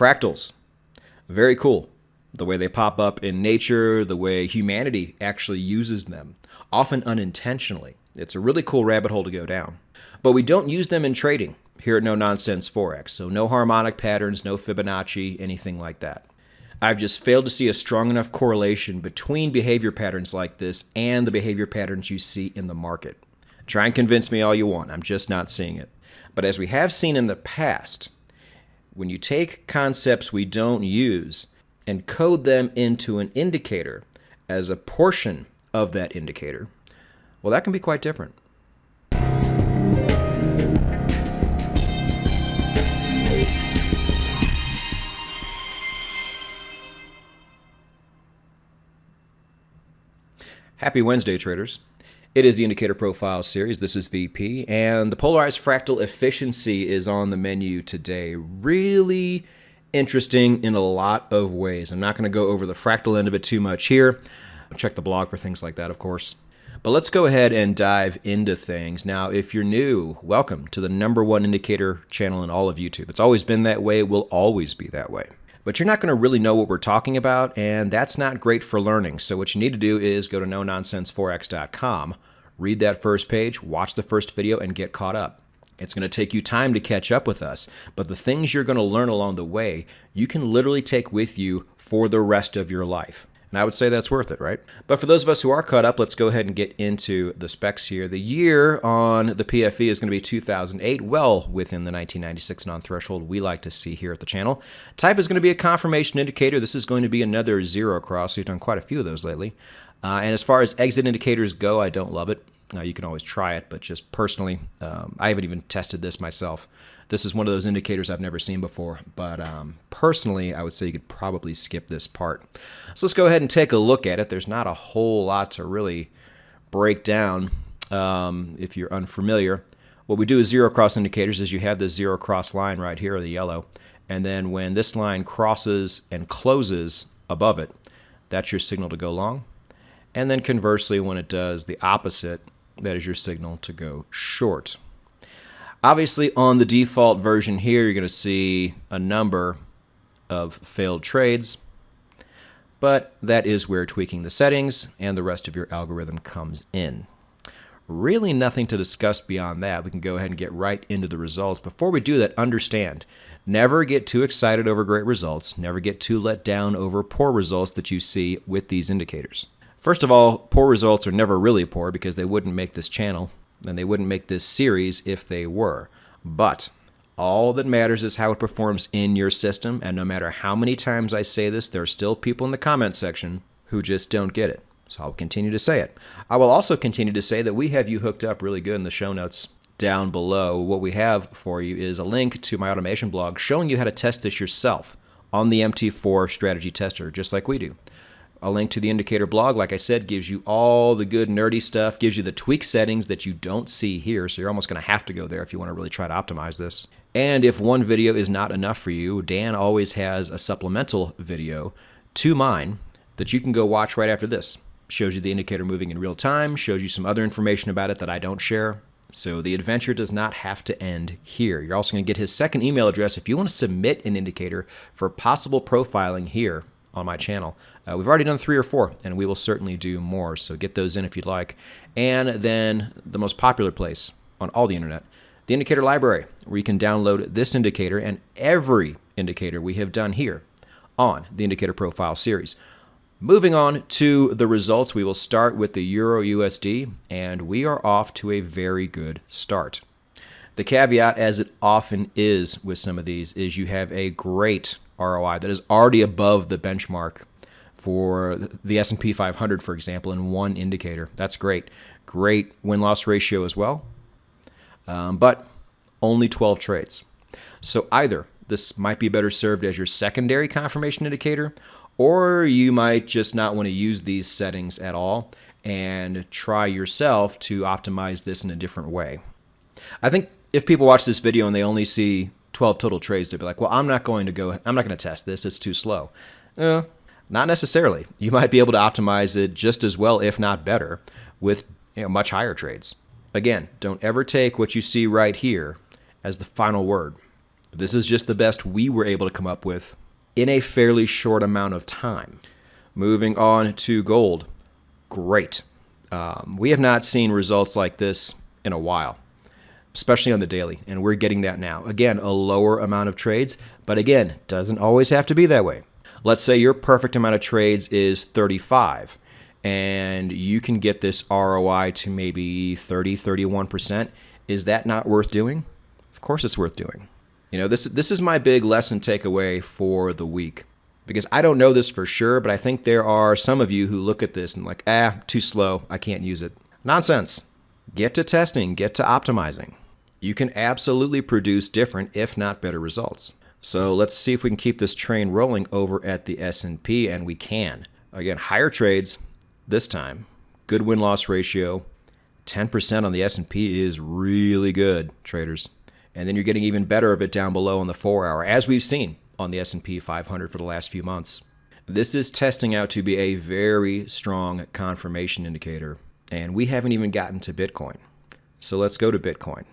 Fractals, very cool. The way they pop up in nature, the way humanity actually uses them, often unintentionally. It's a really cool rabbit hole to go down. But we don't use them in trading here at No Nonsense Forex. So no harmonic patterns, no Fibonacci, anything like that. I've just failed to see a strong enough correlation between behavior patterns like this and the behavior patterns you see in the market. Try and convince me all you want. I'm just not seeing it. But as we have seen in the past, when you take concepts we don't use and code them into an indicator as a portion of that indicator, well, that can be quite different. Happy Wednesday, traders. It is the Indicator Profile Series. This is VP, and the Polarized Fractal Efficiency is on the menu today. Really interesting in a lot of ways. I'm not going to go over the fractal end of it too much here. I'll check the blog for things like that, of course. But let's go ahead and dive into things. Now, if you're new, welcome to the #1 indicator channel in all of YouTube. It's always been that way. It will always be that way. But you're not going to really know what we're talking about, and that's not great for learning. So what you need to do is go to nononsenseforex.com, read that first page, watch the first video, and get caught up. It's going to take you time to catch up with us, but the things you're going to learn along the way, you can literally take with you for the rest of your life. And I would say that's worth it, right? But for those of us who are caught up, let's go ahead and get into the specs here. The year on the PFE is going to be 2008, well within the 1996 non-threshold we like to see here at the channel. Type is going to be a confirmation indicator. This is going to be another zero cross. We've done quite a few of those lately. And as far as exit indicators go, I don't love it. You can always try it, but just personally, I haven't even tested this myself. This is one of those indicators I've never seen before, but personally, I would say you could probably skip this part. So let's go ahead and take a look at it. There's not a whole lot to really break down if you're unfamiliar. What we do with zero cross indicators is you have this zero cross line right here, the yellow, and then when this line crosses and closes above it, that's your signal to go long. And then conversely, when it does the opposite, that is your signal to go short. Obviously, on the default version here, you're going to see a number of failed trades, but that is where tweaking the settings and the rest of your algorithm comes in. Really nothing to discuss beyond that. We can go ahead and get right into the results. Before we do that, understand, never get too excited over great results. Never get too let down over poor results that you see with these indicators. First of all, poor results are never really poor because they wouldn't make this channel and they wouldn't make this series if they were. But all that matters is how it performs in your system, and no matter how many times I say this, there are still people in the comment section who just don't get it. So I'll continue to say it. I will also continue to say that we have you hooked up really good in the show notes down below. What we have for you is a link to my automation blog showing you how to test this yourself on the MT4 strategy tester, just like we do. A link to the indicator blog, like I said, gives you all the good nerdy stuff, gives you the tweak settings that you don't see here, so you're almost going to have to go there if you want to really try to optimize this. And if one video is not enough for you, Dan always has a supplemental video to mine that you can go watch right after this. Shows you the indicator moving in real time, shows you some other information about it that I don't share. So the adventure does not have to end here. You're also going to get his second email address if you want to submit an indicator for possible profiling here on my channel. We've already done 3 or 4, and we will certainly do more, so get those in if you'd like. And then the most popular place on all the internet, the indicator library, where you can download this indicator and every indicator we have done here on the Indicator Profile Series. Moving on to the results, we will start with the EURUSD, and we are off to a very good start. The caveat, as it often is with some of these, is you have a great ROI that is already above the benchmark for the S&P 500, for example, in one indicator. That's great. Great win-loss ratio as well, but only 12 trades. So either this might be better served as your secondary confirmation indicator, or you might just not want to use these settings at all and try yourself to optimize this in a different way. I think if people watch this video and they only see 12 total trades, they'll be like, well, I'm not going to test this. It's too slow. Not necessarily. You might be able to optimize it just as well, if not better, with much higher trades. Again, don't ever take what you see right here as the final word. This is just the best we were able to come up with in a fairly short amount of time. Moving on to gold. Great. We have not seen results like this in a while, especially on the daily, and we're getting that now. Again, a lower amount of trades, but again, doesn't always have to be that way. Let's say your perfect amount of trades is 35, and you can get this ROI to maybe 30, 31%. Is that not worth doing? Of course it's worth doing. This is my big lesson takeaway for the week, because I don't know this for sure, but I think there are some of you who look at this and like, too slow, I can't use it. Nonsense. Get to testing, get to optimizing. You can absolutely produce different, if not better results. So let's see if we can keep this train rolling over at the S&P, and we can. Again, higher trades this time. Good win-loss ratio. 10% on the S&P is really good, traders. And then you're getting even better of it down below on the 4-hour, as we've seen on the S&P 500 for the last few months. This is testing out to be a very strong confirmation indicator, and we haven't even gotten to Bitcoin. So let's go to Bitcoin.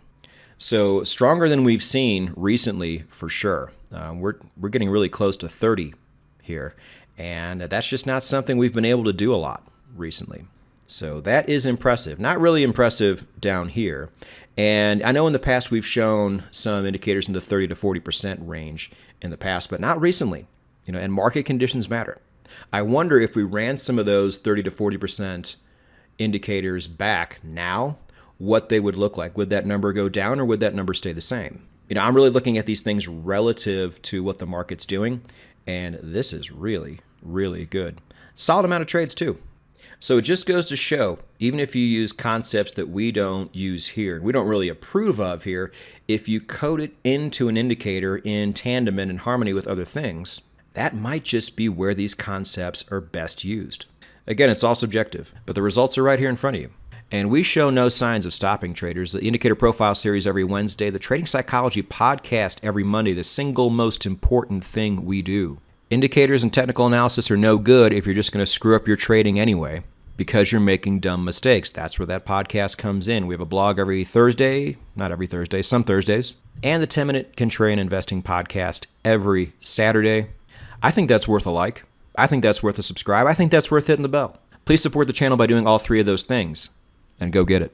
So stronger than we've seen recently, for sure. We're getting really close to 30 here, and that's just not something we've been able to do a lot recently. So that is impressive. Not really impressive down here. And I know in the past we've shown some indicators in the 30 to 40% range in the past, but not recently. And market conditions matter. I wonder if we ran some of those 30 to 40% indicators back now, what they would look like. Would that number go down or would that number stay the same? I'm really looking at these things relative to what the market's doing, and this is really, really good. Solid amount of trades too. So it just goes to show, even if you use concepts that we don't use here, we don't really approve of here, if you code it into an indicator in tandem and in harmony with other things, that might just be where these concepts are best used. Again, it's all subjective, but the results are right here in front of you. And we show no signs of stopping, traders. The Indicator Profile Series every Wednesday, the Trading Psychology Podcast every Monday, the single most important thing we do. Indicators and technical analysis are no good if you're just going to screw up your trading anyway because you're making dumb mistakes. That's where that podcast comes in. We have a blog every Thursday, not every Thursday, some Thursdays, and the 10-Minute Contrarian Investing podcast every Saturday. I think that's worth a like. I think that's worth a subscribe. I think that's worth hitting the bell. Please support the channel by doing all three of those things, and go get it.